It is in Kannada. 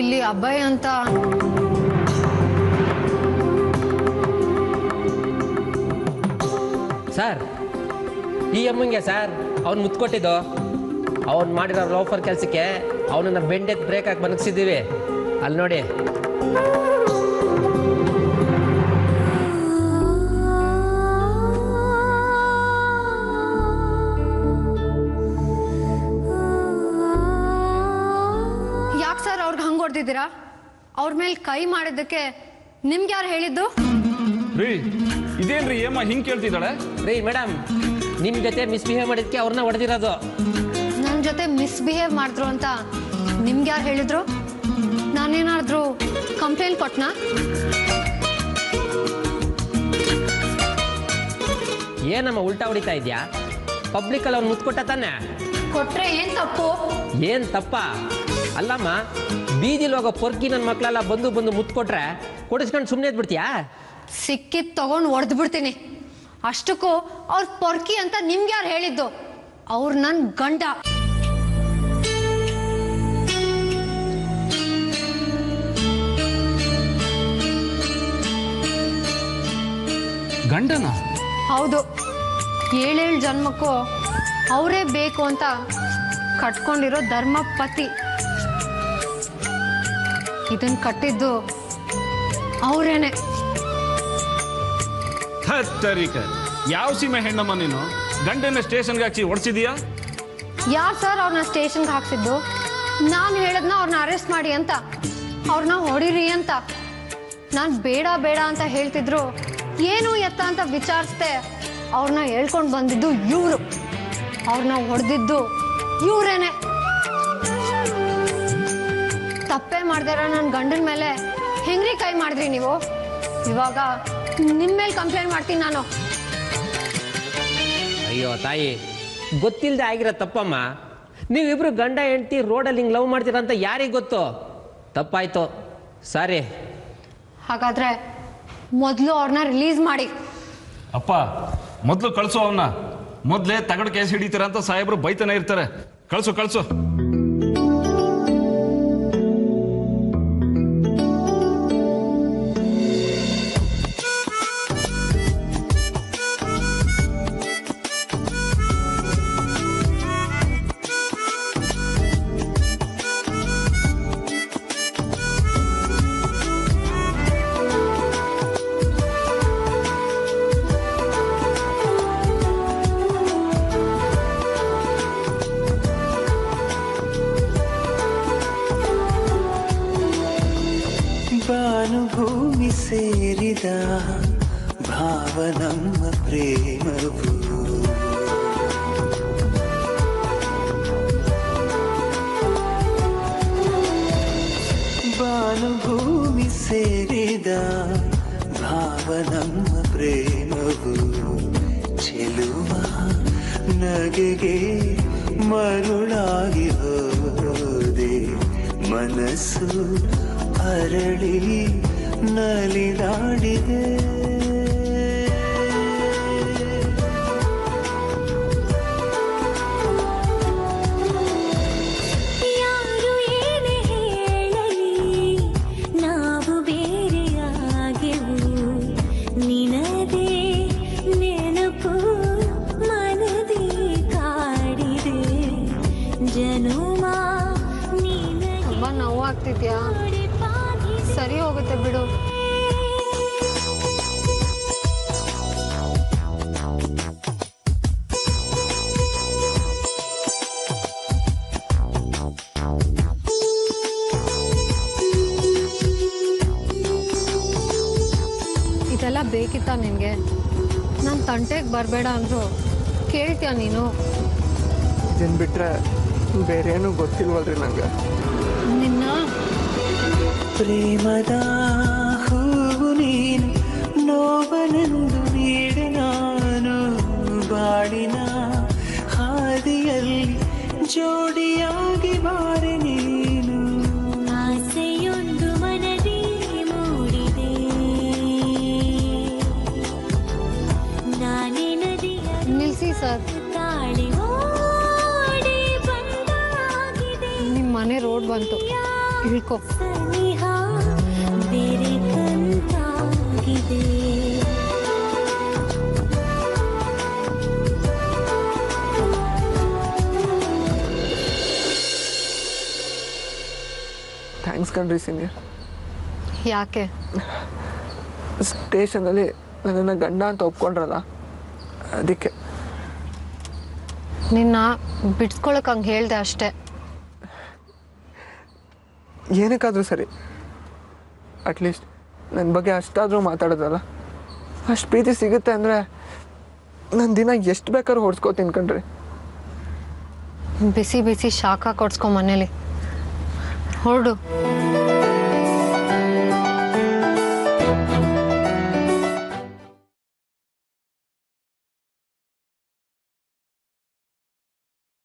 ಇಲ್ಲಿ ಅಭಯ್ ಅಂತ ಸರ್ ಈ ಅಮ್ಮಂಗೆ ಸರ್ ಅವ್ನು ಮುತ್ಕೊಟ್ಟಿದ್ದು ಅವ್ನು ಮಾಡಿರೋ ಲೋಫರ್ ಕೆಲಸಕ್ಕೆ ಅವನನ್ನ ಬೆಂಡೆತ್ ಬ್ರೇಕ್ ಹಾಕಿ ಬನಗಿಸಿದ್ದೀವಿ ಅಲ್ಲಿ ನೋಡಿ. ಯಾಕೆ ಸರ್ ಅವ್ರಿಗೆ ಹಂಗೆ ಹೊಡೆದಿದ್ದೀರಾ? ಅವ್ರ ಮೇಲೆ ಕೈ ಮಾಡಿದ್ದಕ್ಕೆ ನಿಮ್ಗೆ ಯಾರು ಹೇಳಿದ್ದು? ರೀ ಇದೇನ್ರಿ ಏಮ್ಮ ಹಿಂಗೆ ಕೇಳ್ತಿದ್ದಾಳೆ? ರೀ ಮೇಡಮ್, ನಿಮ್ಮ ಜೊತೆ ಮಿಸ್ಬಿಹೇವ್ ಮಾಡಿದ್ದಕ್ಕೆ ಅವ್ರನ್ನ ಹೊಡೆದಿರೋದು. ನನ್ನ ಜೊತೆ ಮಿಸ್ಬಿಹೇವ್ ಮಾಡಿದ್ರು ಅಂತ ನಿಮ್ಗೆ ಯಾರು ಹೇಳಿದ್ರು? ನಾನೇನಾದ್ರೂ ಕಂಪ್ಲೇಂಟ್ ಕೊಟ್ನಾ? ಏನಮ್ಮ ಉಲ್ಟಾ ಹೊಡಿತಾ ಇದೆಯಾ? ಪಬ್ಲಿಕಲ್ಲಿ ಅವ್ನು ಮುತ್ಕೊಟ್ಟ ತಾನೆ? ಕೊಟ್ರೆ ಏನ್ ತಪ್ಪು? ಏನು ತಪ್ಪ ಅಲ್ಲಮ್ಮ, ಬೀದಿಲ್ ಹೋಗೋ ಪೊರ್ಕಿ ನನ್ನ ಮಕ್ಕಳೆಲ್ಲ ಬಂದು ಮುತ್ಕೊಟ್ರೆ ಕೊಡಿಸ್ಕೊಂಡು ಸುಮ್ಮನೆ ಇದ್ಬಿಡ್ತೀಯಾ? ಸಿಕ್ಕಿದ್ ತಗೊಂಡು ಹೊಡೆದು ಬಿಡ್ತೀನಿ. ಅಷ್ಟಕ್ಕೂ ಅವ್ರ ಪೊರ್ಕಿ ಅಂತ ನಿಮ್ಗೆ ಯಾರು ಹೇಳಿದ್ದು? ಅವ್ರು ನನ್ನ ಗಂಡ. ಗಂಡನ? ಹೌದು, 7 ಜನ್ಮಕ್ಕೂ ಅವರೇ ಬೇಕು ಅಂತ ಕಟ್ಕೊಂಡಿರೋ ಧರ್ಮಪತಿ. ಇದನ್ ಕಟ್ಟಿದ್ದು ಅವರೇನೆ. ಯಾವ ಸೀಮೆ ಹೆಣ್ಣಮ್ಮ ನೀನು? ಗಂಡನ ಸ್ಟೇಷನ್ಗೆ ಹಾಕಿ ಹೊಡ್ಸಿದೀಯಾ? ಯಾರು ಸರ್ ಅವ್ರನ್ನ ಸ್ಟೇಷನ್ಗೆ ಹಾಕ್ಸಿದ್ದು? ನಾನು ಹೇಳದ್ನ ಅವ್ರನ್ನ ಅರೆಸ್ಟ್ ಮಾಡಿ ಅಂತ, ಅವ್ರನ್ನ ಹೊಡಿರಿ ಅಂತ. ನಾನು ಬೇಡ ಬೇಡ ಅಂತ ಹೇಳ್ತಿದ್ರು. ಏನು ಎತ್ತ ಅಂತ ವಿಚಾರಿಸ್ದೆ. ಅವ್ರನ್ನ ಹೇಳ್ಕೊಂಡು ಬಂದಿದ್ದು ಇವರು. ಅವ್ರನ್ನ ಹೊಡೆದಿದ್ದು ಇವರೇನೆ. ತಪ್ಪೇ ಮಾಡ್ದಿರ ನನ್ನ ಗಂಡನ ಮೇಲೆ ಹೆಂಗ್ರಿ ಕೈ ಮಾಡಿದ್ರಿ ನೀವು? ಇವಾಗ ನಿಮ್ಮ ಮೇಲೆ ಕಂಪ್ಲೇಂಟ್ ಮಾಡ್ತೀನಿ ನಾನು. ಅಯ್ಯೋ ತಾಯಿ, ಗೊತ್ತಿಲ್ಲದೆ ಆಗಿರೋ ತಪ್ಪಮ್ಮ. ನೀವಿಬ್ರು ಗಂಡ ಹೆಂಡ್ತಿ ರೋಡಲ್ಲಿ ಹಿಂಗೆ ಲವ್ ಮಾಡ್ತೀರ ಅಂತ ಯಾರಿಗೆ ಗೊತ್ತು? ತಪ್ಪಾಯ್ತು, ಸಾರಿ. ಹಾಗಾದ್ರೆ ಮೊದಲು ಅವ್ರನ್ನ ರಿಲೀಸ್ ಮಾಡಿ. ಅಪ್ಪ ಮೊದಲು ಕಳ್ಸು ಅವನ್ನ. ಮೊದಲೇ ತಗಡು ಕೇಸ್ ಹಿಡಿತೀರ ಅಂತ ಸಾಹೇಬ್ರು ಬೈತಾನೆ ಇರ್ತಾರೆ. ಕಳ್ಸು ಕಳ್ಸು. ಭಾನುಭೂಮಿ ಸೇರಿದ ಭಾವ ನಮ್ಮ ಪ್ರೇಮವು. ಭಾನುಭೂಮಿ ಸೇರಿದ ಭಾವ ನಮ್ಮ ಪ್ರೇಮವು. ಚೆಲುವ ನಗೆಗೆ ಮರುಳಾಗಿ ಹೋದೆ. ಮನಸ್ಸು ಅರಳಿ ನಲಿದಾಡಿದೆ. ಯಾರು ಏನೇ ಹೇಳಲಿ ನಾವು ಬೇರೆಯಾಗೆವು. ನಿನದೇ ನೆನಪು ಮನದೇ ಕಾಡಿದೆ. ಜನುಮ ತುಂಬಾ ನೋವು ಆಗ್ತಿದ್ಯಾ? ಸರಿ ಹೋಗುತ್ತೆ ಬಿಡು. ಇದೆಲ್ಲ ಬೇಕಿತ್ತ ನಿನ್ಗೆ? ನನ್ನ ತಂಟೆಗೆ ಬರಬೇಡ ಅಂದ್ರು ಕೇಳ್ತೀಯ ನೀನು? ಇದನ್ ಬಿಟ್ರೆ ಬೇರೇನು ಗೊತ್ತಿಲ್ವಲ್ರಿ ನಂಗೆ. ನಿನ್ನ ಪ್ರೇಮದ ಹೂವು ನೀನು, ನೋವನೆಂದು ನೀಡೆ ನಾನು. ಬಾಳಿನ ಹಾದಿಯಲ್ಲಿ ಜೋಡಿಯಾಗಿ ಬಾರೆ ನೀನು. ಆಸೆಯೊಂದು ಮನದಿ ಮೂಡಿದೆ. ನಾನೇ ನದಿಯ ನಿಲ್ಸಿ ಸರ್. ತಾಳಿ ಓಡಿ ಬಂದಾಗಿದೆ. ನಿಮ್ಮ ಮನೆ ರೋಡ್ ಬಂತು. ಇಳ್ಕೊ. ಸನಿಹ ಬೆರೆತಂತಾಗಿದೆ. ಥ್ಯಾಂಕ್ಸ್ ಕಣ್ರಿ ಸೀನಿಯರ್. ಯಾಕೆ? ಸ್ಟೇಷನಲ್ಲಿ ನನ್ನನ್ನು ಗಂಡ ಅಂತ ಒಪ್ಕೊಂಡ್ರಲ್ಲ, ಅದಕ್ಕೆ. ನಿನ್ನ ಬಿಡ್ಸ್ಕೊಳಕ್ ಹಂಗೆ ಹೇಳ್ದೆ ಅಷ್ಟೇ. ಏನಕ್ಕಾದರೂ ಸರಿ, ಅಟ್ಲೀಸ್ಟ್ ನನ್ನ ಬಗ್ಗೆ ಅಷ್ಟಾದರೂ ಮಾತಾಡೋದಲ್ಲ. ಅಷ್ಟು ಪ್ರೀತಿ ಸಿಗುತ್ತೆ ಅಂದರೆ ನನ್ನ ದಿನ ಎಷ್ಟು ಬೇಕಾದ್ರೂ ಹೊಡ್ಸ್ಕೊತೀನಿ ಕಣ್ರಿ. ಬಿಸಿ ಬಿಸಿ ಶಾಖ ಕೊಡ್ಸ್ಕೊ ಮನೇಲಿ ಹೊರಡು.